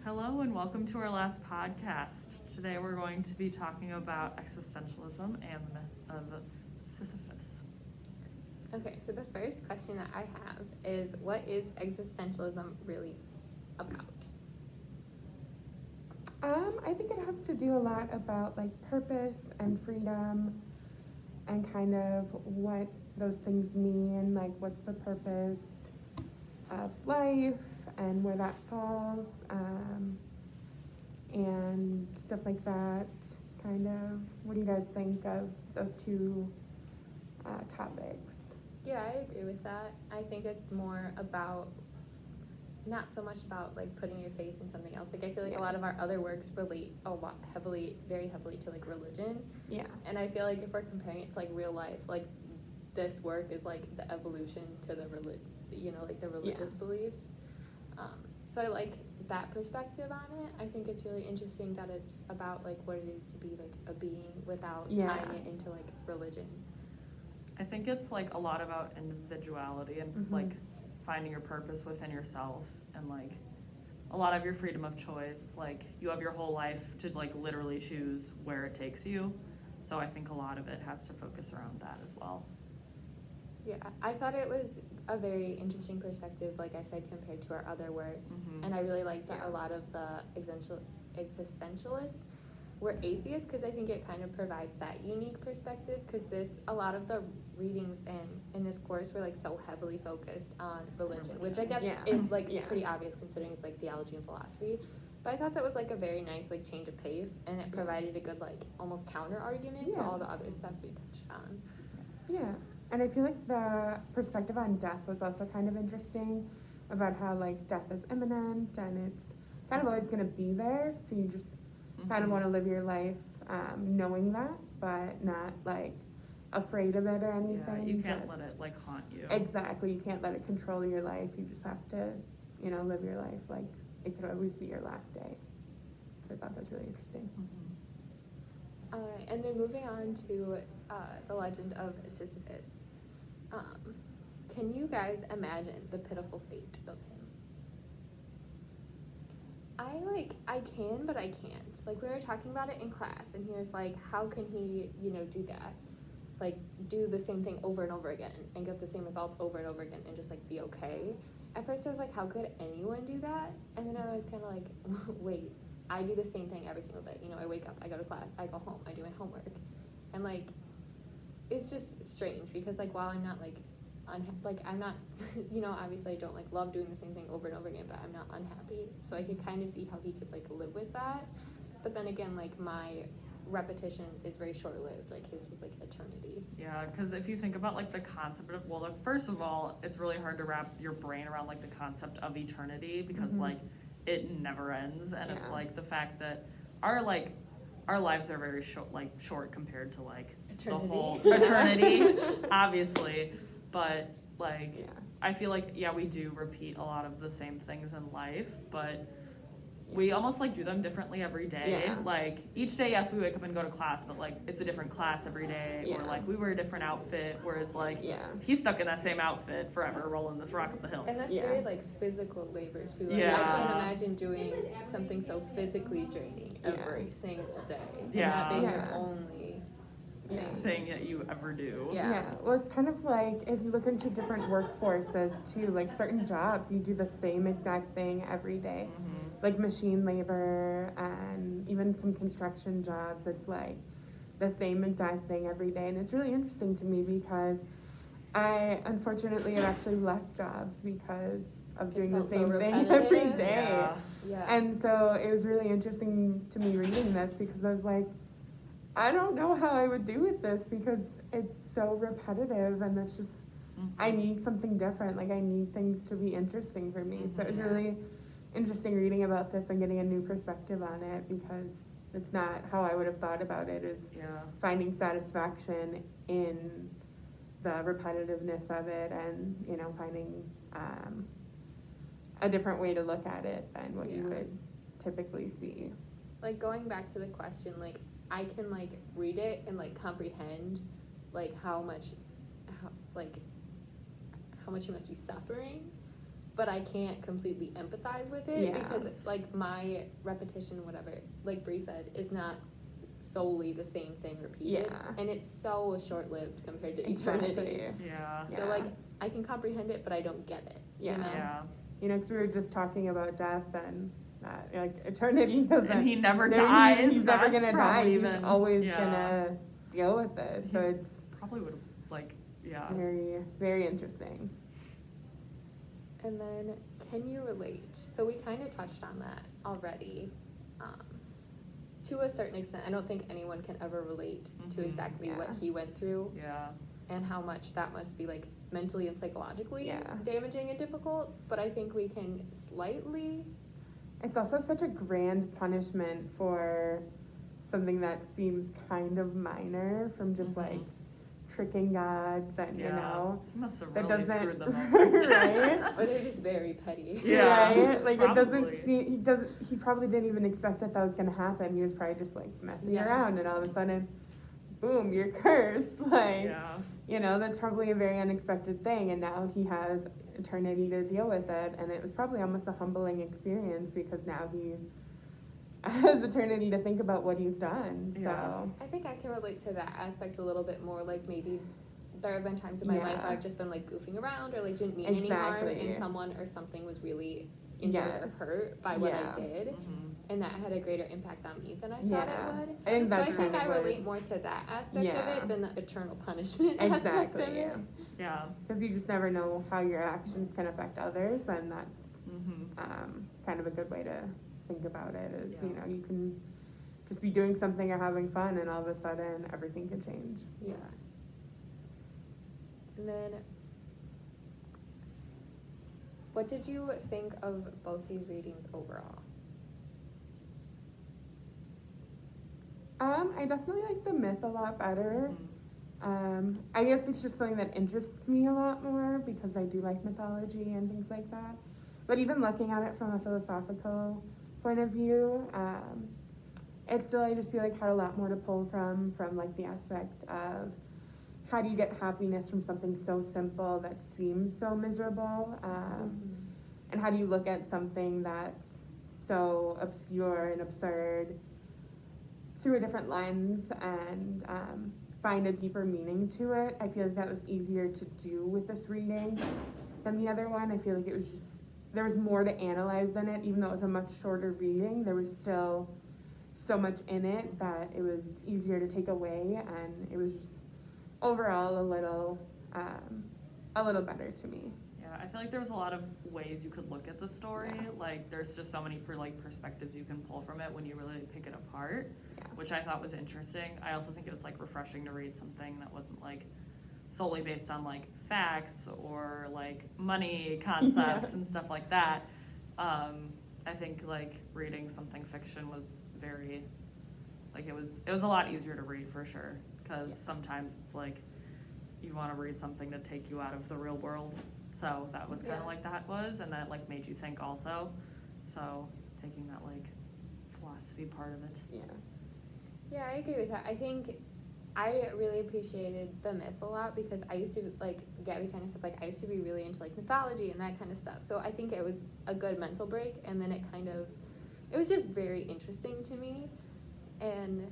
Hello and welcome to our last podcast. Today we're going to be talking about existentialism and the myth of Sisyphus. Okay, so the first question that I have is, what is existentialism really about? I think it has to do a lot about like purpose and freedom and kind of what those things mean, like what's the purpose of life and where that falls, and stuff like that. Kind of, what do you guys think of those two topics? Yeah, I agree with that. I think it's more about, not so much about like putting your faith in something else. Like I feel like a lot of our other works relate a lot very heavily to like religion. Yeah. And I feel like if we're comparing it to like real life, like this work is like the evolution to the the religious beliefs. So I like that perspective on it. I think it's really interesting that it's about like what it is to be like a being without tying it into like religion. I think it's like a lot about individuality and like finding your purpose within yourself and like a lot of your freedom of choice. Like you have your whole life to like literally choose where it takes you. So I think a lot of it has to focus around that as well. Yeah, I thought it was a very interesting perspective, like I said, compared to our other works. And I really liked that a lot of the existentialists were atheists, because I think it kind of provides that unique perspective, because a lot of the readings in this course were like so heavily focused on religion, which I guess is like pretty obvious considering it's like theology and philosophy. But I thought that was like a very nice like change of pace, and it provided a good like almost counter argument to all the other stuff we touched on. Yeah. And I feel like the perspective on death was also kind of interesting, about how like death is imminent and it's kind of always going to be there, so you just kind of want to live your life knowing that, but not like afraid of it or anything. Yeah, you can't let it like haunt you. Exactly, you can't let it control your life. You just have to, live your life like it could always be your last day. So I thought that was really interesting. And then moving on to the legend of Sisyphus. Can you guys imagine the pitiful fate of him? I can, but I can't. Like, we were talking about it in class, and he was like, how can he, do that? Like, do the same thing over and over again and get the same results over and over again and just, like, be okay? At first, I was like, how could anyone do that? And then I was kind of like, wait, I do the same thing every single day. I wake up, I go to class, I go home, I do my homework. And, like, it's just strange because, like, while I'm not, like, I'm not, obviously I don't, like, love doing the same thing over and over again, but I'm not unhappy. So I could kind of see how he could, like, live with that. But then again, like, my repetition is very short-lived. Like, his was, like, eternity. Yeah, because if you think about, like, the concept of, first of all, it's really hard to wrap your brain around, like, the concept of eternity because, like, it never ends. And it's, like, the fact that our lives are very short compared to, like, Eternity. the whole eternity, obviously. But, like, I feel like, we do repeat a lot of the same things in life, but we almost, like, do them differently every day. Yeah. Like, each day, yes, we wake up and go to class, but, like, it's a different class every day. Or, like, we wear a different outfit, whereas, like, he's stuck in that same outfit forever, rolling this rock up the hill. And that's very, like, physical labor, too. Like, I can't imagine doing something so physically draining every single day. And that being your only thing that you ever do. Yeah, well, it's kind of like if you look into different workforces too, like certain jobs, you do the same exact thing every day. Like machine labor and even some construction jobs, it's like the same exact thing every day. And it's really interesting to me because I unfortunately have actually left jobs because of doing the same thing every day. And so it was really interesting to me reading this because I was like, I don't know how I would do with this because it's so repetitive and it's just, I need something different. Like I need things to be interesting for me. So it was really interesting reading about this and getting a new perspective on it because it's not how I would have thought about it, is finding satisfaction in the repetitiveness of it and, finding a different way to look at it than what you would typically see. Like going back to the question, like, I can, like, read it and, like, comprehend, like, how much he must be suffering. but I can't completely empathize with it Yeah. because like my repetition, whatever, like Bree said, is not solely the same thing repeated, Yeah. and it's so short-lived compared to eternity. Exactly. Yeah. So like I can comprehend it, but I don't get it. Yeah. You know? Yeah. You know, because we were just talking about death and like eternity doesn't. And he never there- dies. He's never That's gonna die. probably He's even- always yeah. gonna deal with it. So He's it's Probably would have, like, yeah. very, very interesting. And then, can you relate? So we kind of touched on that already. To a certain extent, I don't think anyone can ever relate to Mhm. exactly what Yeah. he went through Yeah. and how much that must be like mentally and psychologically Yeah. damaging and difficult. But I think we can slightly. It's also such a grand punishment for something that seems kind of minor, from just Mhm. like tricking gods and Yeah. you know He must have that really doesn't screwed them over. right. Or they're just very petty. Yeah. Right? Like probably. it doesn't seem he probably didn't even expect that was gonna happen. He was probably just like messing Yeah. around and all of a sudden boom, you're cursed. Like Yeah. you know, that's probably a very unexpected thing and now he has eternity to deal with it and it was probably almost a humbling experience because now he has eternity to think about what he's done. Yeah. So I think I can relate to that aspect a little bit more. Like maybe there have been times in my life Yeah. I've just been like goofing around or like didn't mean any harm, Exactly. and someone or something was really injured or Yes. hurt by what Yeah. I did, Mhm. and that had a greater impact on me than I thought Yeah. it would. I think So that's I think kind of I what- relate more to that aspect Yeah. of it than the eternal punishment aspect of exactly. it. Yeah. Because you just never know how your actions can affect others and that's Mhm. kind of a good way to think about it is, Yeah. you know, you can just be doing something or having fun and all of a sudden everything can change. Yeah. And then, what did you think of both these readings overall? I definitely like the myth a lot better. Mhm. I guess it's just something that interests me a lot more because I do like mythology and things like that. But even looking at it from a philosophical point of view, it still, I just feel like had a lot more to pull from like the aspect of how do you get happiness from something so simple that seems so miserable, and how do you look at something that's so obscure and absurd through a different lens and find a deeper meaning to it. I feel like that was easier to do with this reading than the other one. I feel like it was just, there was more to analyze in it, even though it was a much shorter reading, there was still so much in it that it was easier to take away, and it was just overall a little better to me. Yeah, I feel like there was a lot of ways you could look at the story. Yeah. Like, there's just so many perspectives you can pull from it when you really pick it apart, Yeah. which I thought was interesting. I also think it was like refreshing to read something that wasn't like solely based on like facts or like money concepts Yeah. and stuff like that. I think like reading something fiction was very, like it was a lot easier to read for sure, because sometimes it's like you want to read something to take you out of the real world. So that was kind of Yeah. like that was, and that like made you think also. So taking that like philosophy part of it. Yeah. Yeah, I agree with that. I think I really appreciated the myth a lot because I used to, like Gabby kind of said, like I used to be really into like mythology and that kind of stuff. So I think it was a good mental break, and then it was just very interesting to me. And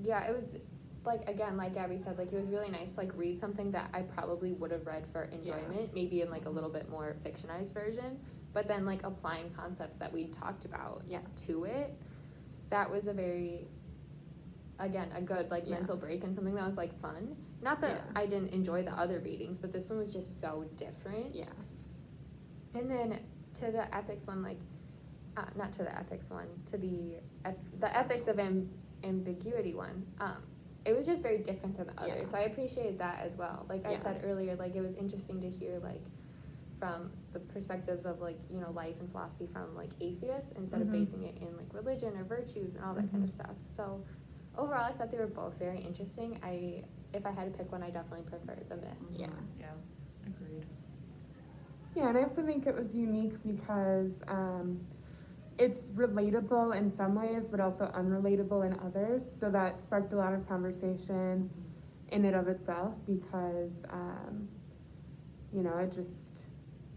yeah, it was like, again, like Gabby said, like it was really nice to like read something that I probably would have read for enjoyment, maybe in like a little bit more fictionized version, but then like applying concepts that we talked about to it. That was a very, again, a good like mental break and something that was like fun. Not that I didn't enjoy the other readings, but this one was just so different. Yeah. And then to the ethics one, like, not to the ethics one, to the ethics of ambiguity one, it was just very different than the others. Yeah. So I appreciated that as well. Like I Yeah. said earlier, like it was interesting to hear like from the perspectives of like, you know, life and philosophy from like atheists instead of Mhm. basing it in like religion or virtues and all that kind of stuff. So overall, I thought they were both very interesting. If I had to pick one, I definitely preferred the myth. Yeah. Yeah, agreed. Yeah, and I also think it was unique because it's relatable in some ways, but also unrelatable in others. So that sparked a lot of conversation in and of itself because, you know, it just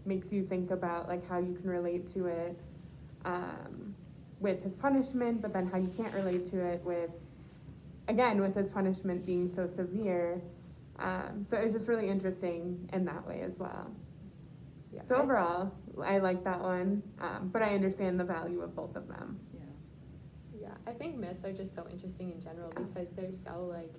makes you think about like how you can relate to it with his punishment, but then how you can't relate to it with his punishment being so severe. So it was just really interesting in that way as well. Yeah. So overall, I like that one, but I understand the value of both of them. Yeah, I think myths are just so interesting in general because they're so like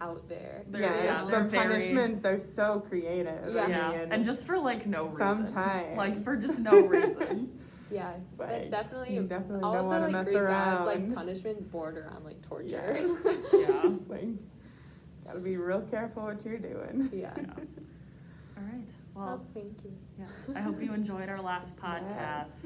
out there. They're the very- punishments are so creative. Yeah. Yeah, I mean, and just for like no reason. sometimes. Like for just no reason. Yeah, but Like, definitely, you definitely all don't of the wanna like mess Greek gods, like around. punishments border on like torture. Yes. Yeah. It's like, gotta be real careful what you're doing. Yeah. All right. Well, Well, thank you. yes. I hope you enjoyed our last podcast. Yes.